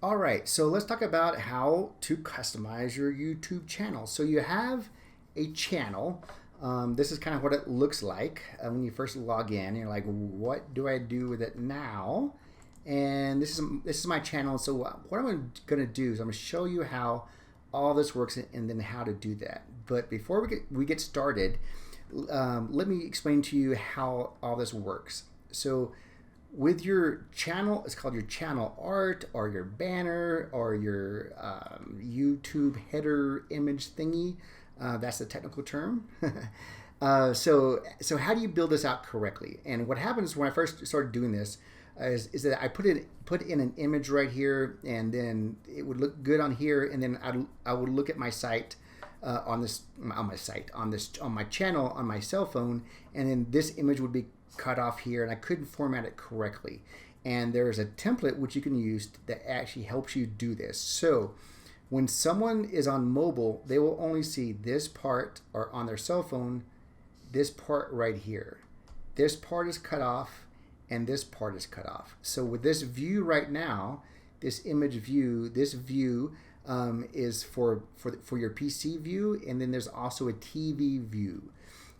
All right, so let's talk about how to customize your YouTube channel. So you have a channel. This is kind of what it looks like when you first log in. You're like, what do I do with it now? And this is my channel. So what I'm going to do is I'm going to show you how all this works and then how to do that. But before we get started, let me explain to you how all this works. So with your channel, it's called your channel art or your banner or your YouTube header image thingy. That's the technical term. So how do you build this out correctly? And what happens when I first started doing this is that I put in an image right here, and then it would look good on here, and then I would look at my site on my channel on my cell phone, and then this image would be cut off here, and I couldn't format it correctly. And there's a template which you can use that actually helps you do this. So when someone is on mobile, they will only see this part, or on their cell phone, this part right here. This part is cut off, and this part is cut off. So with this view right now, this image view, this view is for your PC view, and then there's also a TV view.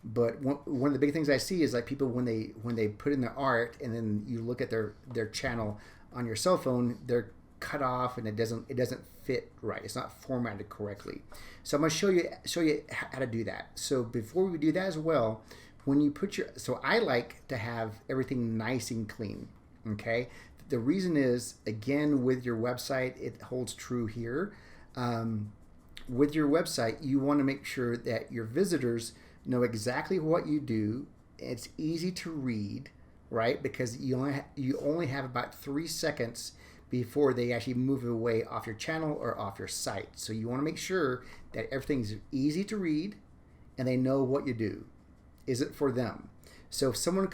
But one of the big things I see is like people when they put in their art and then you look at their channel on your cell phone, they're cut off and it doesn't fit right. It's not formatted correctly. So I'm going to show you how to do that. So before we do that as well, when you put so I like to have everything nice and clean. Okay. The reason is, again, with your website, it holds true here. With your website, you want to make sure that your visitors know exactly what you do. It's easy to read, right? Because you only have about 3 seconds before they actually move away off your channel or off your site. So you want to make sure that everything's easy to read and they know what you do. Is it for them? So if someone's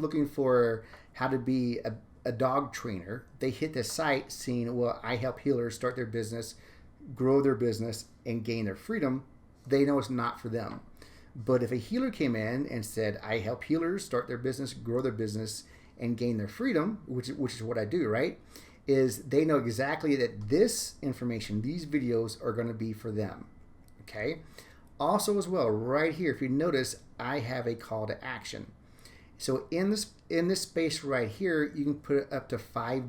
looking for how to be a dog trainer, they hit the site seeing, well, I help healers start their business, grow their business, and gain their freedom. They know it's not for them. But if a healer came in and said, I help healers start their business, grow their business, and gain their freedom, which is what I do, right? Is they know exactly that this information, these videos are going to be for them. Okay? Also as well, right here, if you notice, I have a call to action. So in this space right here, you can put up to 5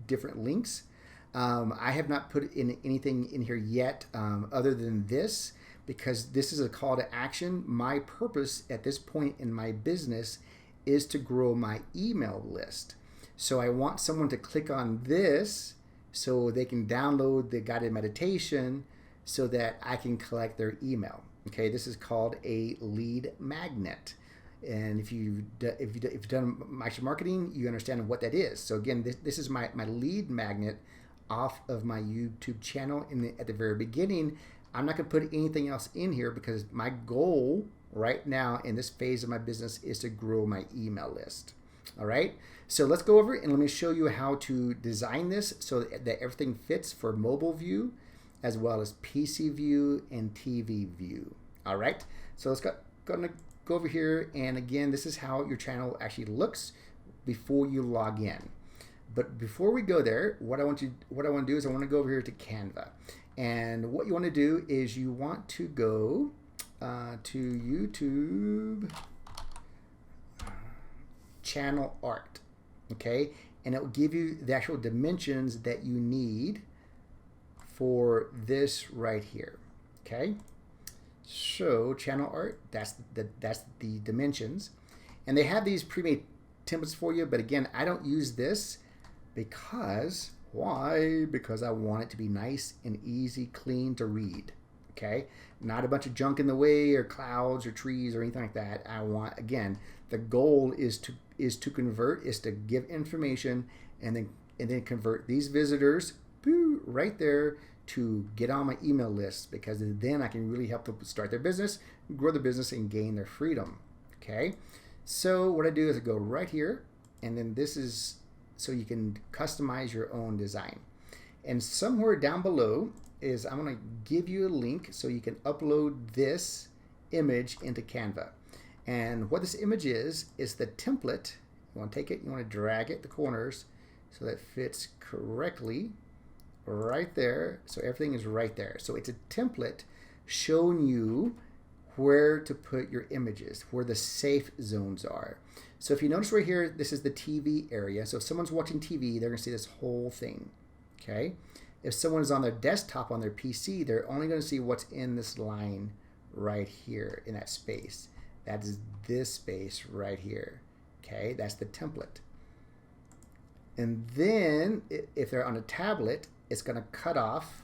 different links. I have not put in anything in here yet other than this, because this is a call to action. My purpose at this point in my business is to grow my email list. So I want someone to click on this so they can download the guided meditation so that I can collect their email. Okay, this is called a lead magnet. And if you've done marketing, you understand what that is. So again, this is my lead magnet off of my YouTube channel. At the very beginning, I'm not going to put anything else in here because my goal right now in this phase of my business is to grow my email list. All right, so let's go over and let me show you how to design this so that everything fits for mobile view as well as PC view and TV view. All right, so let's go over here, and again, this is how your channel actually looks before you log in. But before we go there, what I want to do is I want to go over here to Canva. And what you want to do is you want to go to YouTube channel art, okay? And it will give you the actual dimensions that you need for this right here, okay? So channel art, that's the dimensions. And they have these pre-made templates for you, but again, I don't use this because, why? Because I want it to be nice and easy, clean to read, okay? Not a bunch of junk in the way or clouds or trees or anything like that. I want, again, the goal is to convert, is to give information and then convert these visitors right there to get on my email list, because then I can really help them start their business, grow their business, and gain their freedom, okay? So what I do is I go right here, and then this is so you can customize your own design. And somewhere down below, is I'm going to give you a link so you can upload this image into Canva. And what this image is the template. You want to take it, you want to drag it the corners so that it fits correctly right there. So everything is right there. So it's a template showing you where to put your images, where the safe zones are. So if you notice right here, this is the TV area. So if someone's watching TV, they're going to see this whole thing. Okay. If someone is on their desktop on their PC, they're only going to see what's in this line right here in that space. That is this space right here. Okay, that's the template. And then if they're on a tablet, it's going to cut off.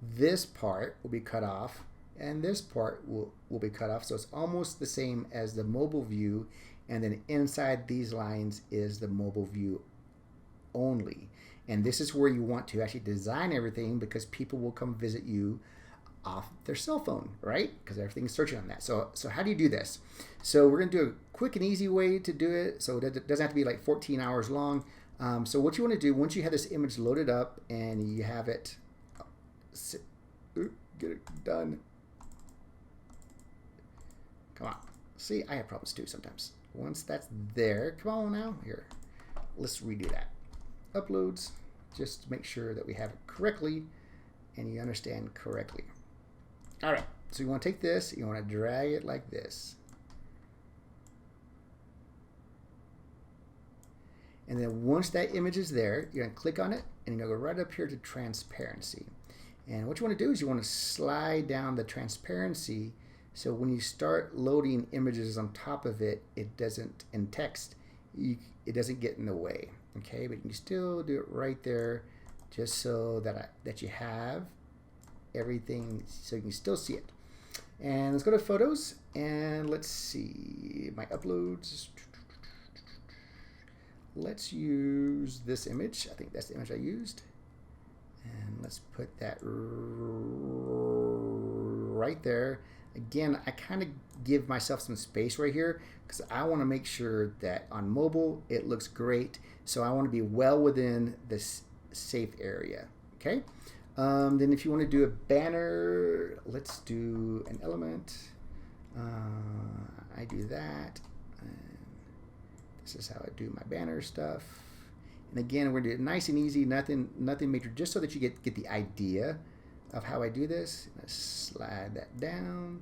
This part will be cut off, and this part will be cut off. So it's almost the same as the mobile view, and then inside these lines is the mobile view only. And this is where you want to actually design everything, because people will come visit you off their cell phone, right? Because everything's searching on that. So how do you do this? So we're going to do a quick and easy way to do it, so it doesn't have to be like 14 hours long. So what you want to do, once you have this image loaded up and you have it, get it done. Come on. See, I have problems too sometimes. Once that's there, come on now, here. Let's redo that. Uploads, just to make sure that we have it correctly and you understand correctly. All right, so you want to take this, you want to drag it like this. And then once that image is there, you're going to click on it and you're going to go right up here to transparency. And what you want to do is you want to slide down the transparency, so when you start loading images on top of it, it doesn't, in text, it doesn't get in the way. Okay, but you can still do it right there, just so that you have everything, so you can still see it. And let's go to photos, and let's see my uploads. Let's use this image. I think that's the image I used. And let's put that right there. Again, I kind of give myself some space right here because I want to make sure that on mobile it looks great. So I want to be well within this safe area. Okay. Then if you want to do a banner, let's do an element. I do that. This is how I do my banner stuff. And again, we're going to do it nice and easy, nothing major, just so that you get the idea of how I do this. Let's slide that down.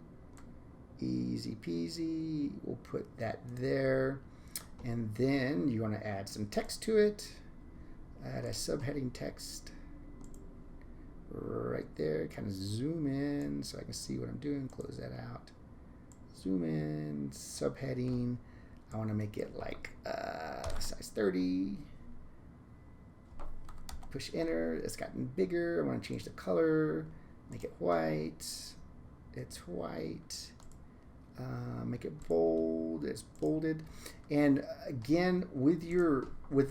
Easy peasy. We'll put that there. And then you want to add some text to it. Add a subheading text right there. Kind of zoom in so I can see what I'm doing. Close that out. Zoom in, subheading. I want to make it like size 30. Push enter. It's gotten bigger. I want to change the color. Make it white. It's white. Make it bold. It's bolded. And again, with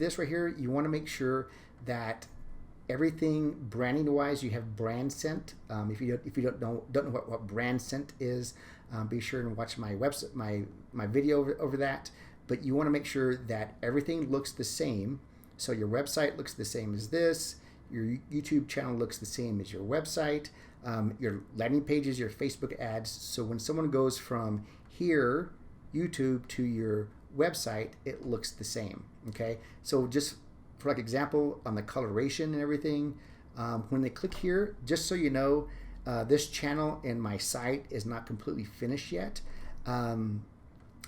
this right here, you want to make sure that everything branding wise, you have brand scent. If you don't know what brand scent is, be sure and watch my website, my video over that. But you want to make sure that everything looks the same. So your website looks the same as this. Your YouTube channel looks the same as your website. Your landing pages, your Facebook ads. So when someone goes from here, YouTube, to your website, it looks the same. Okay. So just for like example, on the coloration and everything, when they click here, just so you know, this channel and my site is not completely finished yet.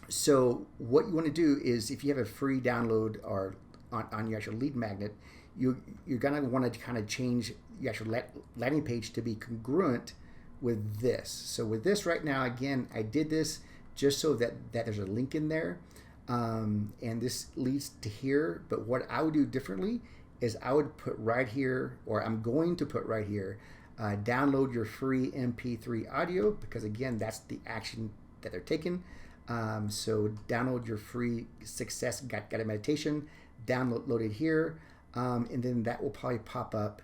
So what you want to do is, if you have a free download or on your actual lead magnet, you're gonna want to kind of change your actual landing page to be congruent with this. So with this right now, again, I did this just so that there's a link in there, and this leads to here. But what I would do differently is I would put right here, or I'm going to put right here, download your free MP3 audio, because again, that's the action that they're taking. So download your free Success Guided Meditation, download it here, and then that will probably pop up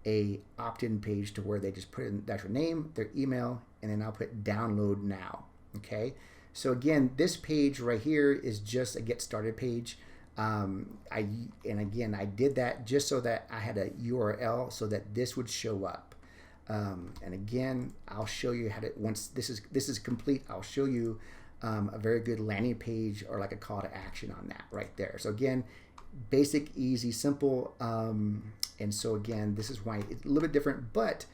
a opt-in page to where they just put in their name, their email, and then I'll put download now. Okay, so again, this page right here is just a get started page. I did that just so that I had a URL so that this would show up. And again, I'll show you how to, once this is complete, I'll show you a very good landing page or like a call to action on that right there. So again, basic, easy, simple. And so again, this is why it's a little bit different, but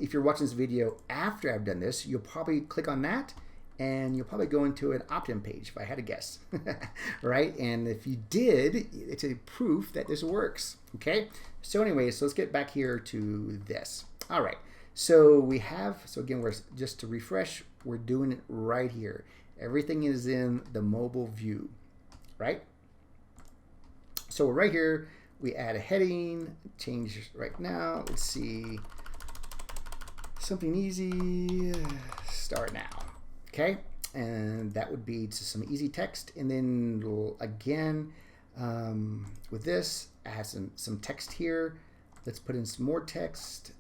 if you're watching this video after I've done this, you'll probably click on that and you'll probably go into an opt-in page, if I had to guess, right? And if you did, it's a proof that this works, okay? So anyways, so let's get back here to this. All right, so we have, so again, we're just to refresh, we're doing it right here. Everything is in the mobile view, right? So we're right here, we add a heading, change right now, let's see, something easy, start now. Okay, and that would be to some easy text, and then we'll, again, with this, add some text here. Let's put in some more text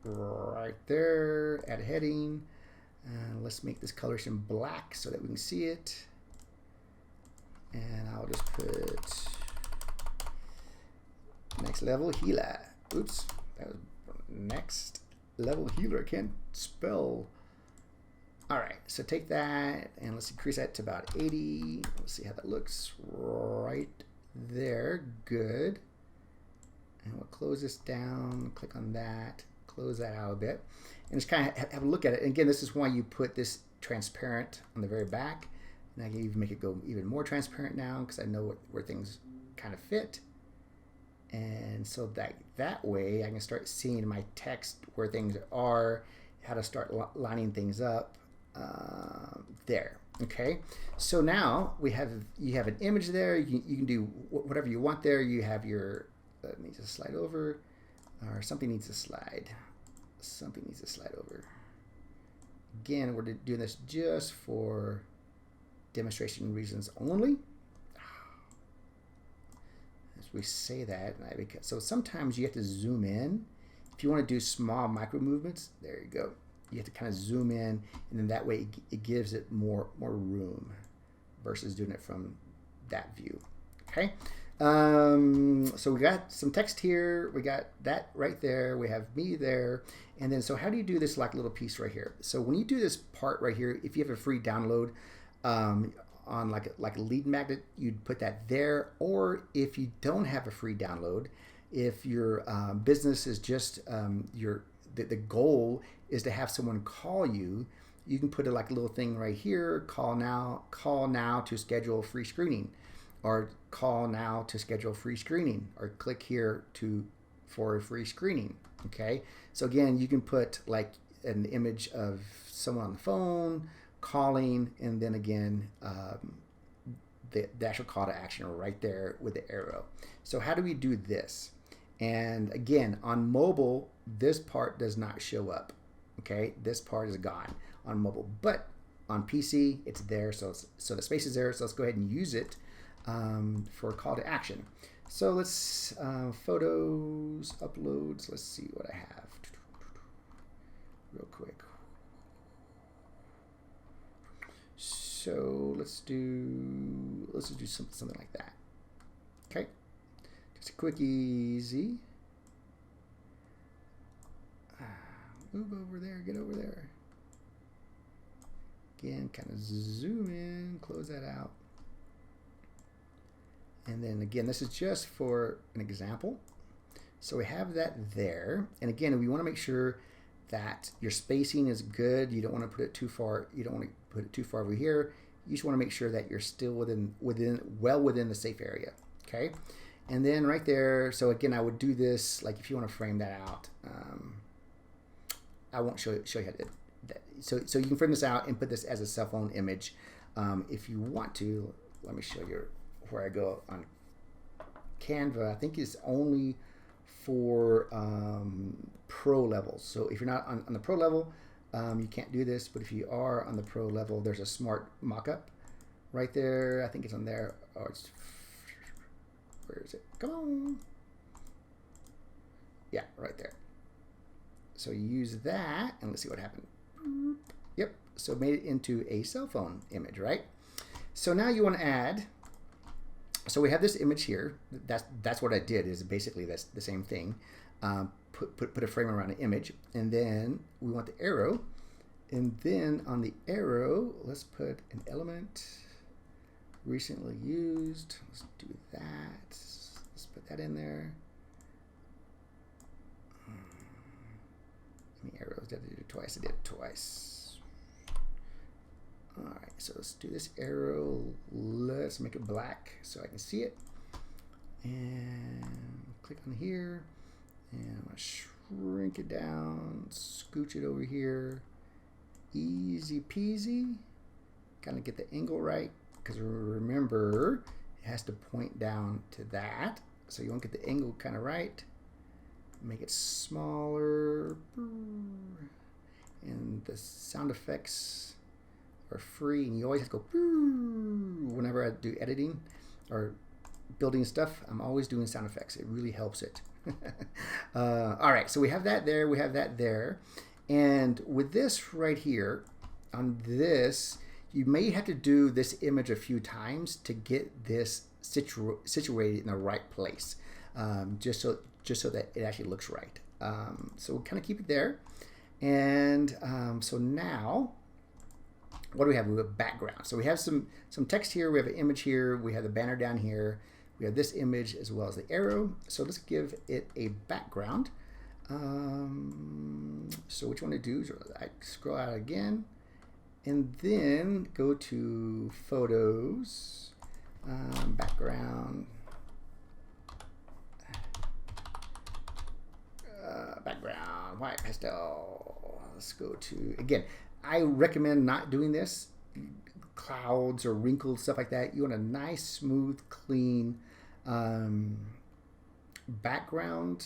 right there, add a heading. Let's make this color some black so that we can see it. And I'll just put next level healer. Oops, that was next level healer. I can't spell. All right, so take that and let's increase that to about 80. Let's see how that looks right there. Good. And we'll close this down, click on that, close that out a bit, and just kind of have a look at it. And again, this is why you put this transparent on the very back. And I can even make it go even more transparent now because I know where things kind of fit. And so that way I can start seeing my text where things are, how to start lining things up. There. Okay, so now you have an image there. You can do whatever you want there. You have your, let me just slide over, or something needs to slide. Something needs to slide over. Again, we're doing this just for demonstration reasons only. As we say that, so sometimes you have to zoom in. If you want to do small micro movements, there you go. You have to kind of zoom in, and then that way it gives it more room versus doing it from that view. Okay, so we got some text here, we got that right there, we have me there, and then so how do you do this like little piece right here? So when you do this part right here, if you have a free download on like a lead magnet, you'd put that there. Or if you don't have a free download, if your business is just the goal is to have someone call you, you can put it like a little thing right here, call now to schedule free screening, or call now to schedule free screening, or click here for a free screening. Okay, so again, you can put like an image of someone on the phone calling, and then again the actual call to action right there with the arrow. So how do we do this? And again, on mobile, this part does not show up. Okay, this part is gone on mobile, but on PC it's there. So the space is there. So let's go ahead and use it for a call to action. So let's photos, uploads. Let's see what I have real quick. So let's just do something like that. Okay, just a quick, easy. Move over there, get over there. Again, kind of zoom in, close that out. And then again, this is just for an example. So we have that there. And again, we want to make sure that your spacing is good. You don't want to put it too far. You don't want to put it too far over here. You just want to make sure that you're still well within the safe area. Okay. And then right there. So again, I would do this like if you want to frame that out. I won't show you how to do that. So you can frame this out and put this as a cell phone image if you want to. Let me show you where I go on Canva. I think it's only for pro levels. So if you're not on the pro level, you can't do this. But if you are on the pro level, there's a smart mockup right there. I think it's on there. Oh, it's, where is it? Come on. Yeah, right there. So you use that, and let's see what happened. Yep, so it made it into a cell phone image, right? So now you want to add So we have this image here. That's what I did, is basically that's the same thing. Put a frame around an image, and then we want the arrow, and then on the arrow, let's put an element recently used. Let's do that. Let's put that in there. How many arrows did I do twice? I did it twice. All right, so let's do this arrow. Let's make it black so I can see it. And click on here. And I'm gonna shrink it down, scooch it over here. Easy peasy. Kind of get the angle right, because remember, it has to point down to that. So you want to get the angle kind of right. Make it smaller. And the sound effects are free, and you always have to go whenever I do editing or building stuff. I'm always doing sound effects. It really helps it. All right, so we have that there, we have that there, and with this right here, on this, you may have to do this image a few times to get this situated in the right place, just so that it actually looks right. So we'll kind of keep it there, and so now, what do we have? We have background. So we have some text here, we have an image here, we have the banner down here, we have this image as well as the arrow. So let's give it a background. So what you want to do is I scroll out again, and then go to Photos, Background, Background, White Pastel. Let's go to, again, I recommend not doing this, clouds or wrinkled stuff like that. You want a nice, smooth, clean background.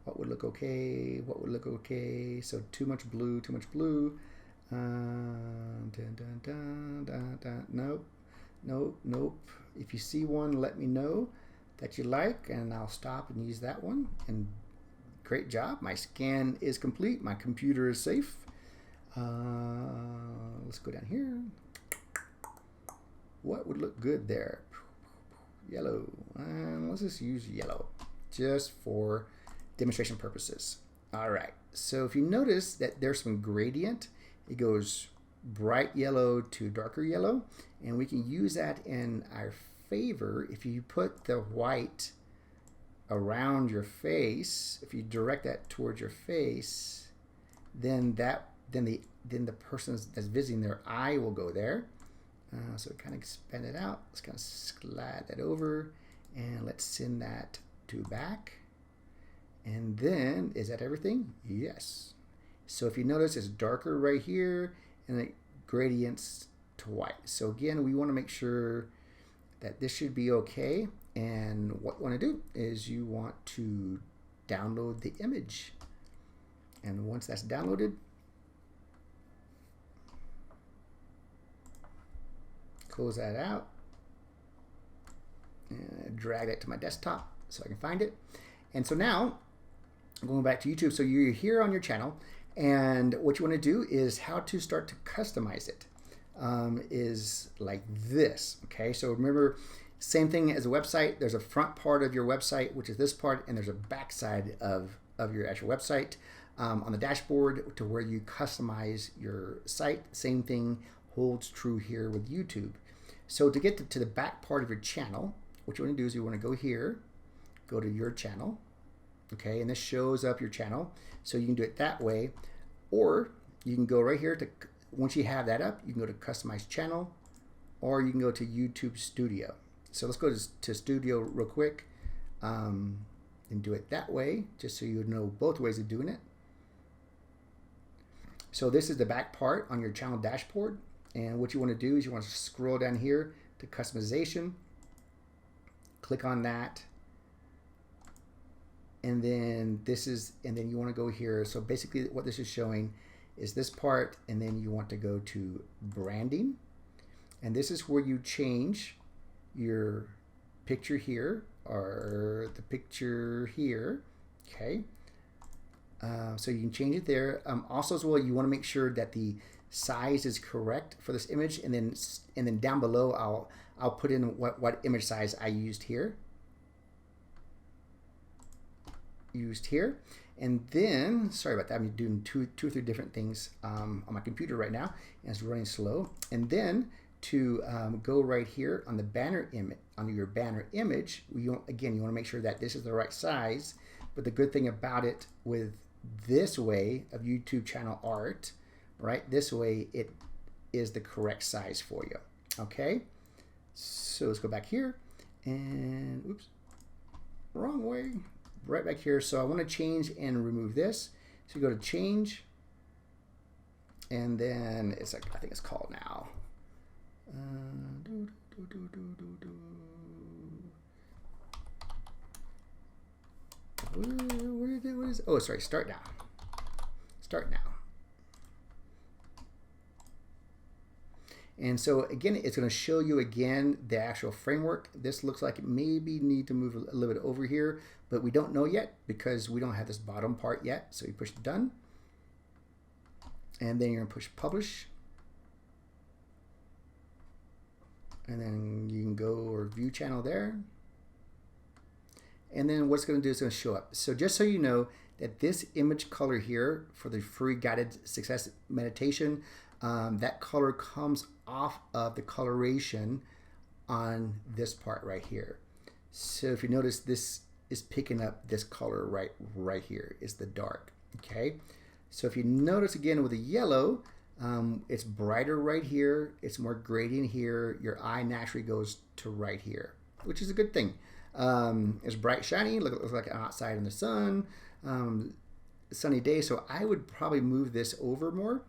What would look okay? What would look okay? So too much blue, too much blue. Nope, nope, nope. If you see one, let me know that you like, and I'll stop and use that one. And great job. My scan is complete. My computer is safe. Let's go down here. What would look good there? Yellow. Let's just use yellow just for demonstration purposes. All right. So if you notice that there's some gradient, it goes bright yellow to darker yellow, and we can use that in our favor. If you put the white around your face, if you direct that towards your face, then the person that's visiting, their eye will go there. So kind of expand it out. Let's kind of slide that over, and let's send that to back. And then, is that everything? Yes. So if you notice, it's darker right here, and it gradients to white. So again, we want to make sure that this should be okay. And what you want to do is you want to download the image. And once that's downloaded, close that out, and drag that to my desktop so I can find it. And so now, going back to YouTube, so you're here on your channel, and what you want to do is how to start to customize it is like this. Okay, so remember, same thing as a website. There's a front part of your website, which is this part, and there's a back side of your actual website on the dashboard to where you customize your site. Same thing holds true here with YouTube. So to get to the back part of your channel, what you want to do is you want to go here, go to your channel, okay, and this shows up your channel. So you can do it that way, or you can go right here to, once you have that up, you can go to Customize Channel, or you can go to YouTube Studio. So let's go to Studio real quick and do it that way, just so you know both ways of doing it. So this is the back part on your channel dashboard. And what you want to do is you want to scroll down here to customization, click on that, and then you want to go here. So basically what this is showing is this part, and then you want to go to branding, and this is where you change your picture here or the picture here. Okay, so you can change it there. Also as well, you want to make sure that the size is correct for this image, and then down below I'll put in what image size I used here. And then, sorry about that, I'm doing two or three different things on my computer right now, and it's running slow. And then to go right here on the banner image, on your banner image, again, you want to make sure that this is the right size. But the good thing about it with this way of YouTube channel art, right, this way it is the correct size for you. Okay, so let's go back here, and oops, wrong way. Right back here. So I want to change and remove this. So you go to change, and then it's like, I think it's called now. What is it? Oh, sorry, start now. Start now. And so again, it's going to show you again the actual framework. This looks like it maybe need to move a little bit over here, but we don't know yet because we don't have this bottom part yet. So you push done, and then you're going to push publish, and then you can go or view channel there. And then what's going to do is going to show up. So just so you know that this image color here for the free guided success meditation, that color comes off of the coloration on this part right here. So if you notice, this is picking up this color right here is the dark. Okay, so if you notice again with the yellow, it's brighter right here, it's more gradient here, your eye naturally goes to right here, which is a good thing. It's bright, shiny, looks like outside in the sun, sunny day. So I would probably move this over more.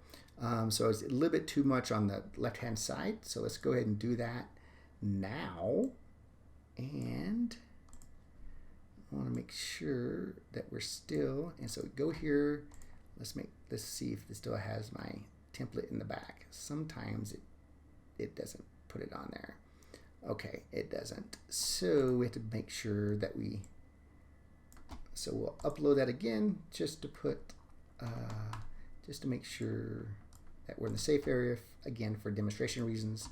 So it's a little bit too much on the left hand side. So let's go ahead and do that now. And I want to make sure that we're still, and so go here, let's see if this still has my template in the back. Sometimes it doesn't put it on there. Okay, it doesn't. So we have to make sure that so we'll upload that again just to put, just to make sure that we're in the safe area, again, for demonstration reasons.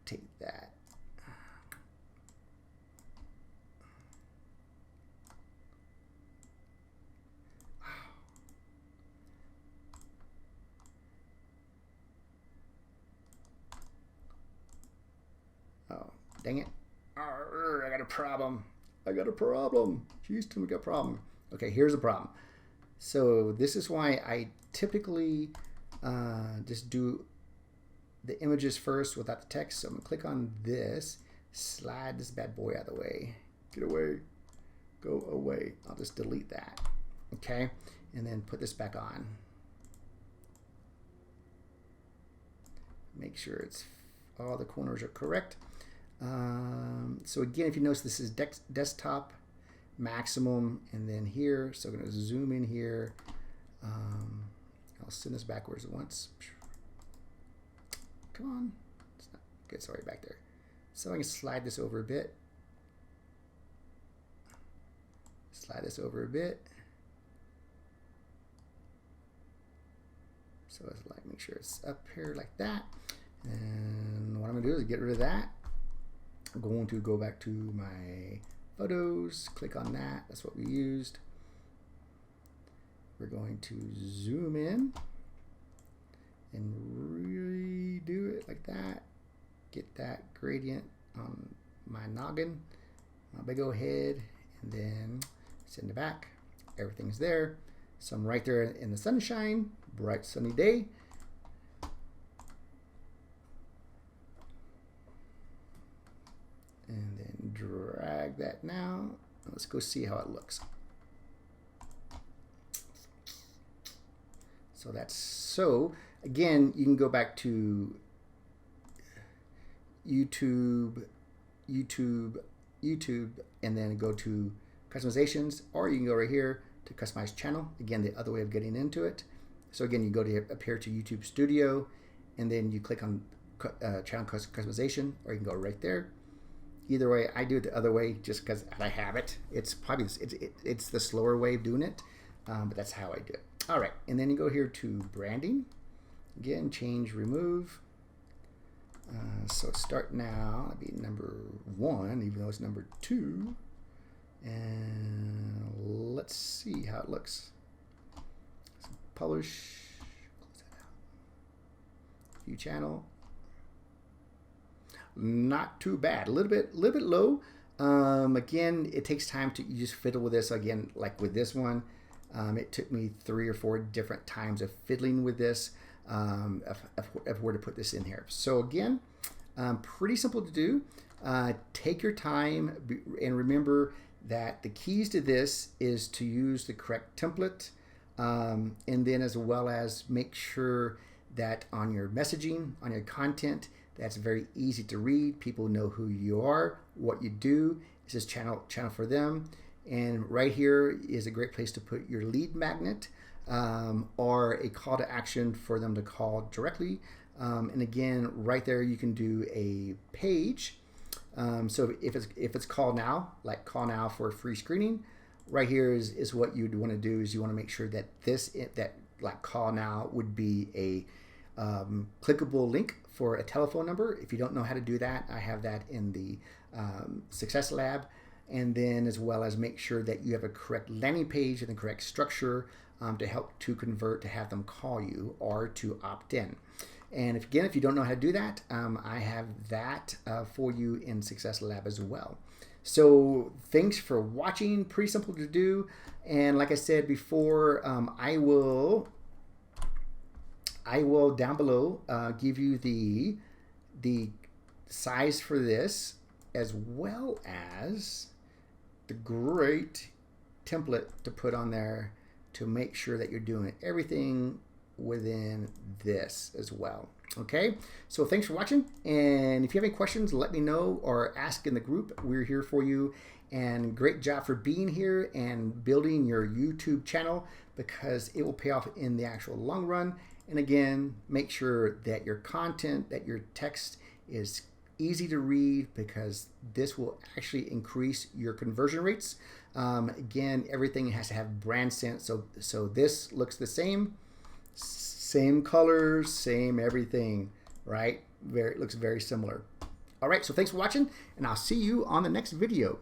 Take that. Oh, dang it. I got a problem. Jeez, we got a problem. Okay, here's the problem. So this is why I typically just do the images first without the text. So I'm gonna click on this, slide this bad boy out of the way. Get away, go away. I'll just delete that. Okay, and then put this back on. Make sure all the corners are correct. So again, if you notice, this is desktop maximum, and then here, so I'm going to zoom in here. I'll send this backwards once. Come on, it's not good. Sorry, back there. So I can slide this over a bit. Slide this over a bit. So let's make sure it's up here like that. And what I'm gonna do is get rid of that. I'm going to go back to my photos, click on that. That's what we used. We're going to zoom in and redo it like that. Get that gradient on my noggin, my big old head, and then send it back. Everything's there. So I'm right there in the sunshine, bright sunny day. And then drag that now. Let's go see how it looks. So again, you can go back to YouTube, and then go to customizations, or you can go right here to customize channel. Again, the other way of getting into it. So again, you go to up here to YouTube Studio, and then you click on channel customization, or you can go right there. Either way, I do it the other way just because I have it. It's probably it's the slower way of doing it, but that's how I do it. All right, and then you go here to branding. Again, change, remove. So start now. That'd be number 1, even though it's number 2. And let's see how it looks. So publish. Close that out. View channel. Not too bad. A little bit low. Again, it takes time to you just fiddle with this. Again, like with this one, it took me 3 or 4 different times of fiddling with this of where to put this in here. So again, pretty simple to do. Take your time and remember that the keys to this is to use the correct template, and then as well as make sure that on your messaging, on your content, that's very easy to read. People know who you are, what you do. This is channel for them. And right here is a great place to put your lead magnet or a call to action for them to call directly. And again, right there you can do a page. So if it's call now, like call now for a free screening, right here is what you'd want to do is you want to make sure that that like call now would be a clickable link for a telephone number. If you don't know how to do that, I have that in the Success Lab. And then as well as make sure that you have a correct landing page and the correct structure to help to convert, to have them call you or to opt in. And if you don't know how to do that, I have that for you in Success Lab as well. So thanks for watching. Pretty simple to do. And like I said before, I will down below give you the size for this, as well as the great template to put on there to make sure that you're doing everything within this as well. Okay, so thanks for watching, and if you have any questions, let me know or ask in the group. We're here for you, and great job for being here and building your YouTube channel, because it will pay off in the actual long run. And again, make sure that your content, that your text is easy to read, because this will actually increase your conversion rates. Again, everything has to have brand sense. So this looks the same colors, same everything, right? It looks very similar. All right, so thanks for watching, and I'll see you on the next video.